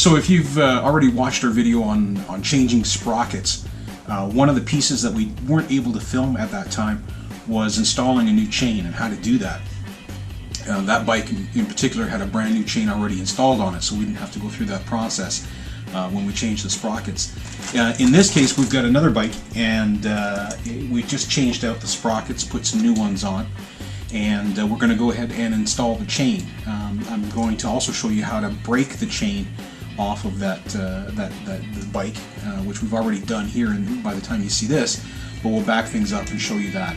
So if you've already watched our video on changing sprockets, one of the pieces that we weren't able to film at that time was installing a new chain and how to do that. That bike in particular had a brand new chain already installed on it, so we didn't have to go through that process when we changed the sprockets. In this case, we've got another bike, and we just changed out the sprockets, put some new ones on, and we're going to go ahead and install the chain. I'm going to also show you how to break the chain off of that bike, which we've already done here, and by the time you see this, but we'll back things up and show you that.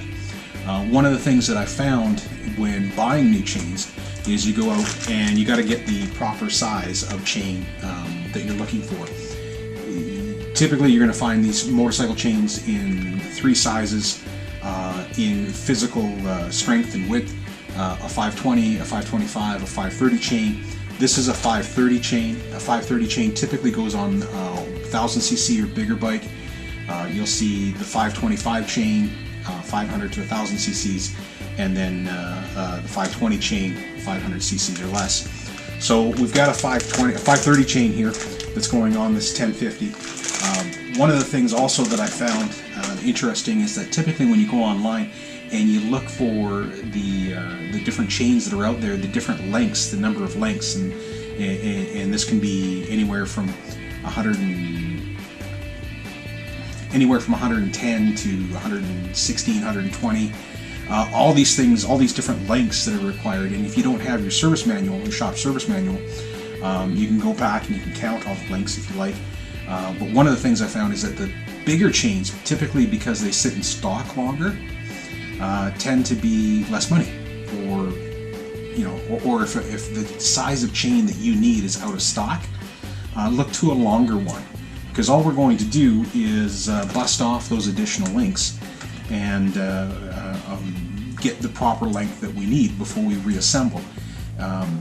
One of the things that I found when buying new chains is you go out and you got to get the proper size of chain that you're looking for. Typically you're going to find these motorcycle chains in 3 sizes in physical strength and width, a 520, a 525, a 530 chain. This is a 530 chain. A 530 chain typically goes on 1000cc or bigger bike. You'll see the 525 chain, 500 to 1000 cc's, and then the 520 chain, 500 cc's or less. So we've got a 530 chain here that's going on this 1050. One of the things also that I found interesting is that typically when you go online and you look for the different chains that are out there, the different lengths, the number of lengths, and this can be anywhere from 110 to 116, 120. All these things, all these different lengths that are required, and if you don't have your service manual, your shop service manual, you can go back and you can count all the lengths if you like. But one of the things I found is that the bigger chains, typically because they sit in stock longer, tend to be less money, or or if the size of chain that you need is out of stock, look to a longer one, because all we're going to do is bust off those additional links and get the proper length that we need before we reassemble.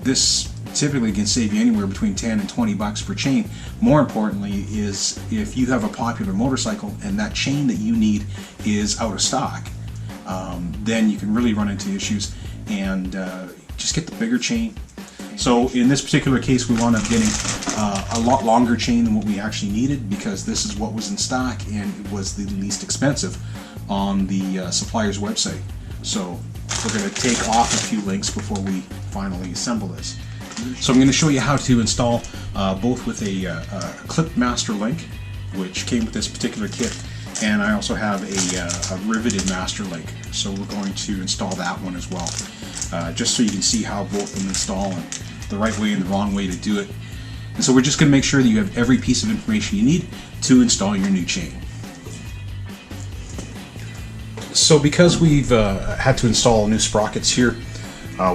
This typically can save you anywhere between 10 and 20 bucks per chain. More importantly is if you have a popular motorcycle and that chain that you need is out of stock, then you can really run into issues, and just get the bigger chain. So in this particular case, we wound up getting a lot longer chain than what we actually needed, because this is what was in stock and it was the least expensive on the supplier's website. So we're going to take off a few links before we finally assemble this. So I'm going to show you how to install both with a clip master link, which came with this particular kit, and I also have a riveted master link. So we're going to install that one as well, just so you can see how both of them install and the right way and the wrong way to do it. And so we're just going to make sure that you have every piece of information you need to install your new chain. So because we've had to install new sprockets here,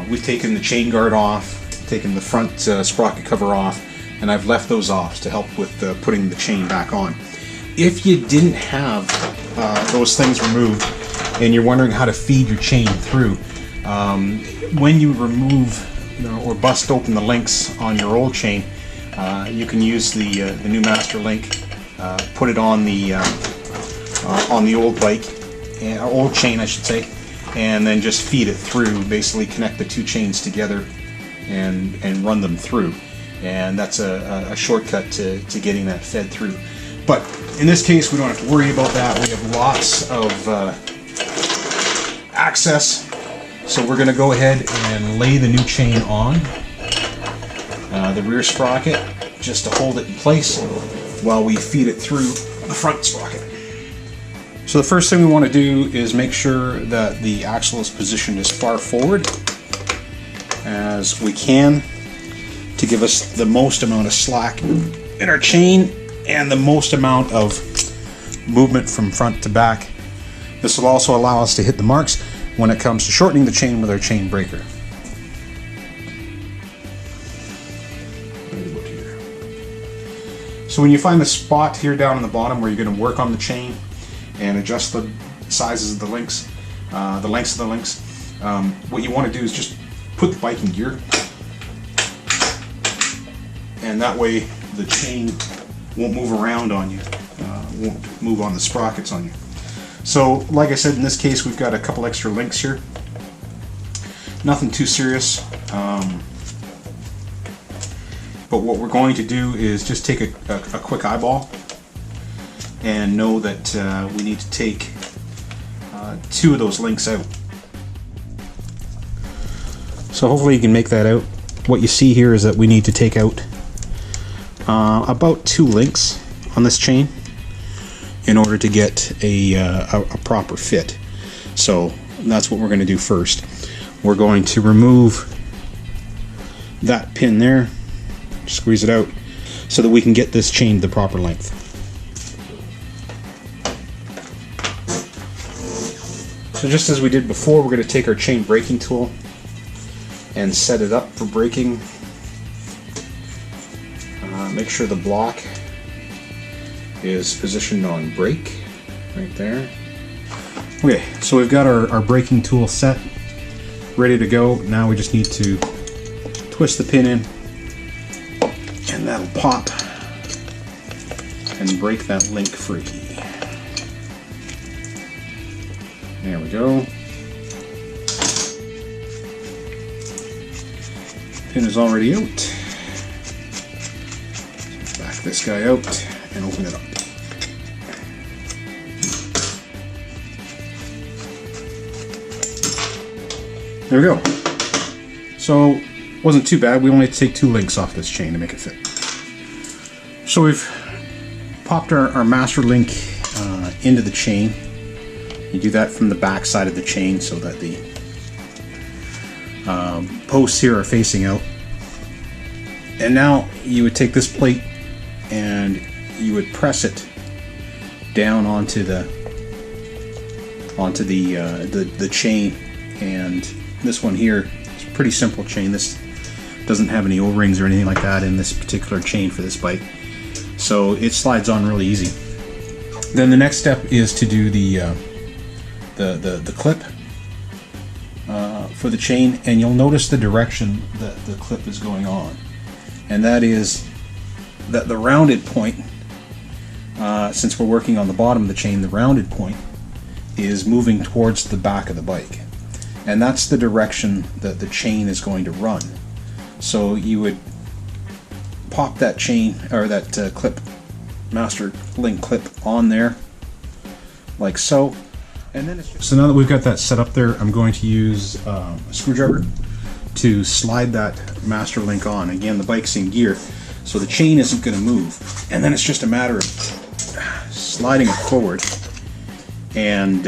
we've taken the chain guard off, taken the front sprocket cover off, and I've left those off to help with putting the chain back on. If you didn't have those things removed and you're wondering how to feed your chain through, when you remove or bust open the links on your old chain, you can use the new master link, put it on the old bike, old chain I should say, and then just feed it through. Basically connect the two chains together and run them through, and that's a shortcut to getting that fed through. But in this case we don't have to worry about that. We have lots of access. So we're going to go ahead and lay the new chain on the rear sprocket just to hold it in place while we feed it through the front sprocket. So the first thing we want to do is make sure that the axle is positioned as far forward as we can to give us the most amount of slack in our chain and the most amount of movement from front to back. This will also allow us to hit the marks when it comes to shortening the chain with our chain breaker. So when you find the spot here down on the bottom where you're going to work on the chain and adjust the sizes of the links, the lengths of the links, what you want to do is just put the bike in gear, and that way the chain won't move around on you, won't move on the sprockets on you. So like I said, in this case we've got a couple extra links here. Nothing too serious. But But what we're going to do is just take a quick eyeball and know that we need to take 2 of those links out. So hopefully you can make that out. What you see here is that we need to take out about 2 links on this chain in order to get a proper fit. So that's what we're going to do first. We're going to remove that pin there, squeeze it out, so that we can get this chain the proper length. So just as we did before, we're going to take our chain braking tool and set it up for braking. Make sure the block is positioned on brake, right there. Okay, so we've got our braking tool set, ready to go. Now we just need to twist the pin in, and that'll pop and break that link free. There we go. Pin is already out. Back this guy out and open it up. There we go. So, wasn't too bad. We only had to take 2 links off this chain to make it fit. So we've popped our master link into the chain. You do that from the back side of the chain so that the posts here are facing out. And now you would take this plate and you would press it down onto the chain. And this one here is a pretty simple chain. This doesn't have any O-rings or anything like that in this particular chain for this bike, so it slides on really easy. Then the next step is to do the clip for the chain, and you'll notice the direction that the clip is going on, and that is that the rounded point, since we're working on the bottom of the chain, the rounded point is moving towards the back of the bike, and that's the direction that the chain is going to run. So you would pop that chain, or that clip, master link clip, on there like so. And then so now that we've got that set up there, I'm going to use a screwdriver to slide that master link on. Again, the bike's in gear, so the chain isn't going to move. And then it's just a matter of sliding it forward and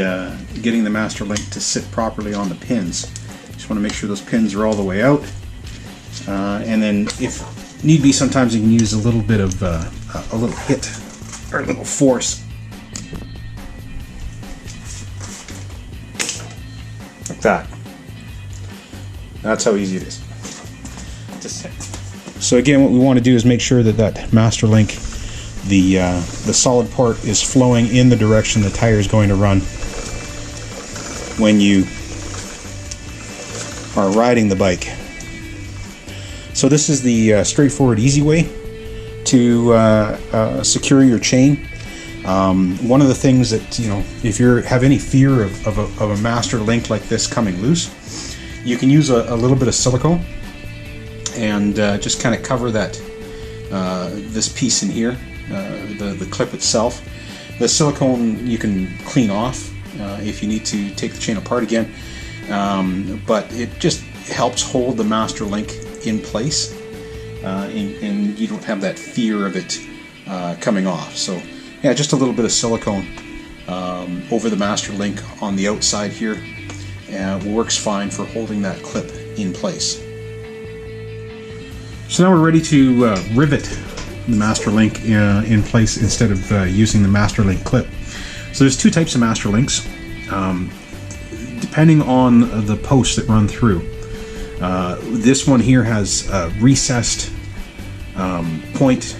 getting the master link to sit properly on the pins. Just want to make sure those pins are all the way out. And then, if need be, sometimes you can use a little bit of a little hit or a little force. Like that. That's how easy it is. So again, what we want to do is make sure that that master link, the solid part, is flowing in the direction the tire is going to run when you are riding the bike. So this is the straightforward, easy way to secure your chain. One of the things that, you know, if you have any fear of a master link like this coming loose, you can use a little bit of silicone and just kind of cover that this piece in here, the clip itself. The silicone you can clean off if you need to take the chain apart again, but it just helps hold the master link in place, and you don't have that fear of it coming off. So yeah, just a little bit of silicone over the master link on the outside here works fine for holding that clip in place. So now we're ready to rivet the master link in place instead of using the master link clip. So there's 2 types of master links, depending on the posts that run through. This one here has a recessed point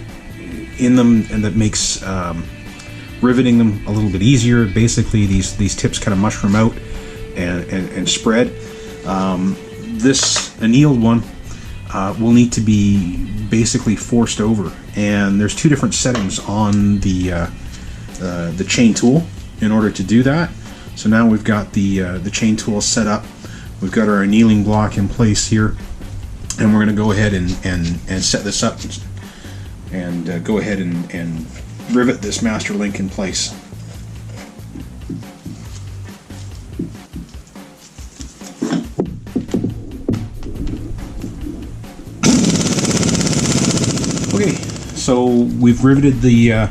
in them, and that makes riveting them a little bit easier. Basically, these tips kind of mushroom out and spread. This annealed one will need to be basically forced over, and there's 2 different settings on the chain tool in order to do that. So now we've got the chain tool set up. We've got our annealing block in place here, And we're going to go ahead and set this up and go ahead and rivet this master link in place. Okay, so we've riveted the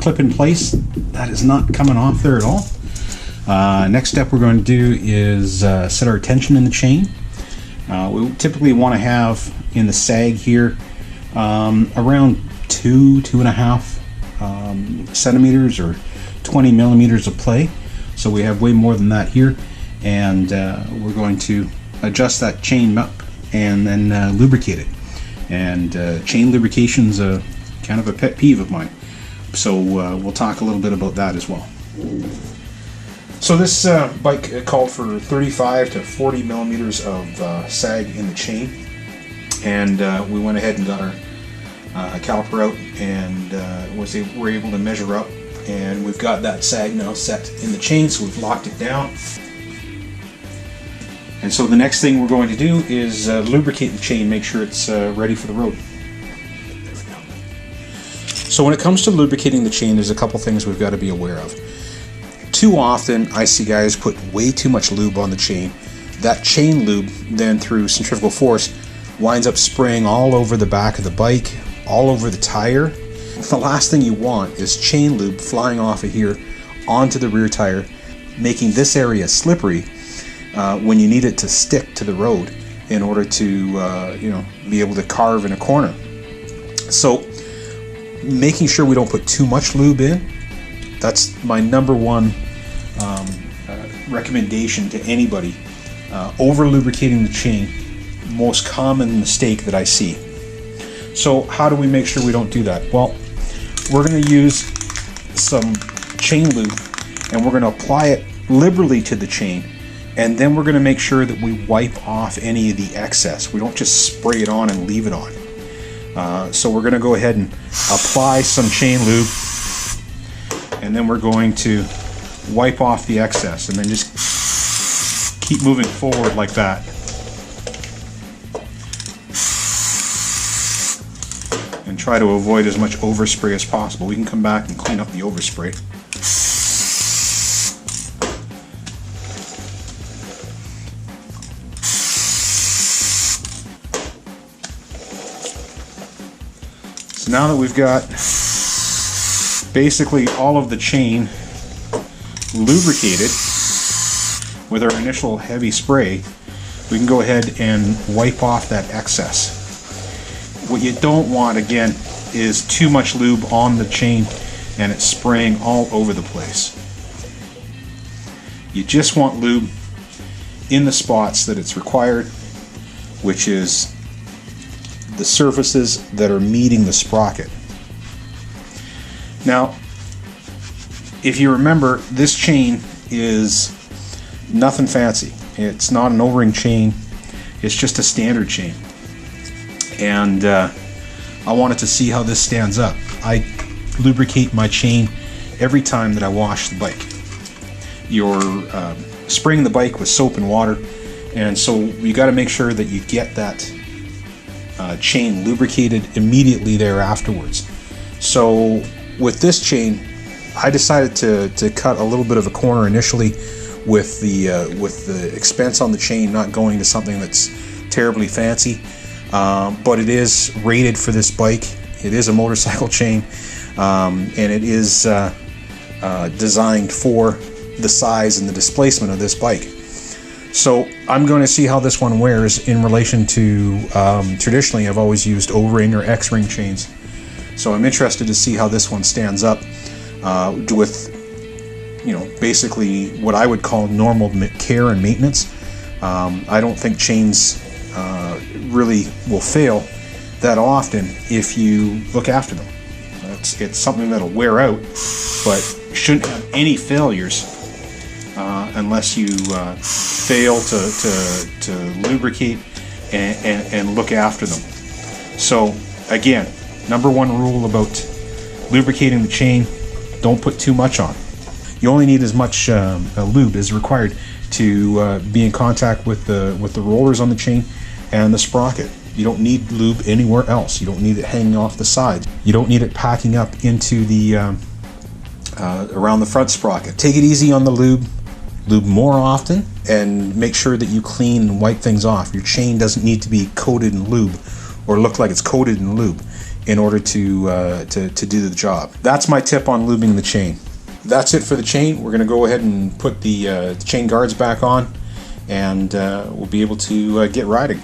clip in place. That is not coming off there at all. Next step we're going to do is set our tension in the chain. We typically want to have in the sag here around 2.5 centimeters or 20 millimeters of play. So we have way more than that here, and we're going to adjust that chain up and then lubricate it. And chain lubrication's kind of a pet peeve of mine, so we'll talk a little bit about that as well. So this bike called for 35 to 40 millimeters of sag in the chain, and we went ahead and got our caliper out and were able to measure up, and we've got that sag now set in the chain, so we've locked it down. And so the next thing we're going to do is lubricate the chain, make sure it's ready for the road. So when it comes to lubricating the chain, there's a couple things we've got to be aware of. Too often I see guys put way too much lube on the chain. That chain lube then through centrifugal force winds up spraying all over the back of the bike, all over the tire. The last thing you want is chain lube flying off of here onto the rear tire, making this area slippery when you need it to stick to the road in order to be able to carve in a corner. So making sure we don't put too much lube in, that's my number one recommendation to anybody. Over lubricating the chain, most common mistake that I see. So how do we make sure we don't do that? Well, we're going to use some chain lube and we're going to apply it liberally to the chain, and then we're going to make sure that we wipe off any of the excess. We don't just spray it on and leave it on. So we're going to go ahead and apply some chain lube, and then we're going to wipe off the excess, and then just keep moving forward like that. And try to avoid as much overspray as possible. We can come back and clean up the overspray. So now that we've got basically all of the chain lubricated with our initial heavy spray, we can go ahead and wipe off that excess. What you don't want, again, is too much lube on the chain and it's spraying all over the place. You just want lube in the spots that it's required, which is the surfaces that are meeting the sprocket. Now, if you remember, this chain is nothing fancy. It's not an O-ring chain, it's just a standard chain. And I wanted to see how this stands up. I lubricate my chain every time that I wash the bike. You're spraying the bike with soap and water, and so you got to make sure that you get that chain lubricated immediately there afterwards. So with this chain, I decided to cut a little bit of a corner initially with the expense on the chain not going to something that's terribly fancy. But it is rated for this bike. It is a motorcycle chain, and it is designed for the size and the displacement of this bike. So I'm going to see how this one wears in relation to, traditionally I've always used O-ring or X-ring chains. So I'm interested to see how this one stands up with, basically what I would call normal care and maintenance. I don't think chains really will fail that often if you look after them. It's something that'll wear out, but shouldn't have any failures unless you fail to lubricate and look after them. So again, number one rule about lubricating the chain: don't put too much on. You only need as much lube as required to be in contact with the rollers on the chain and the sprocket. You don't need lube anywhere else. You don't need it hanging off the sides. You don't need it packing up into the around the front sprocket. Take it easy on the lube. Lube more often, and make sure that you clean and wipe things off. Your chain doesn't need to be coated in lube or look like it's coated in lube in order to do the job. That's my tip on lubing the chain. That's it for the chain. We're going to go ahead and put the chain guards back on, and we'll be able to get riding.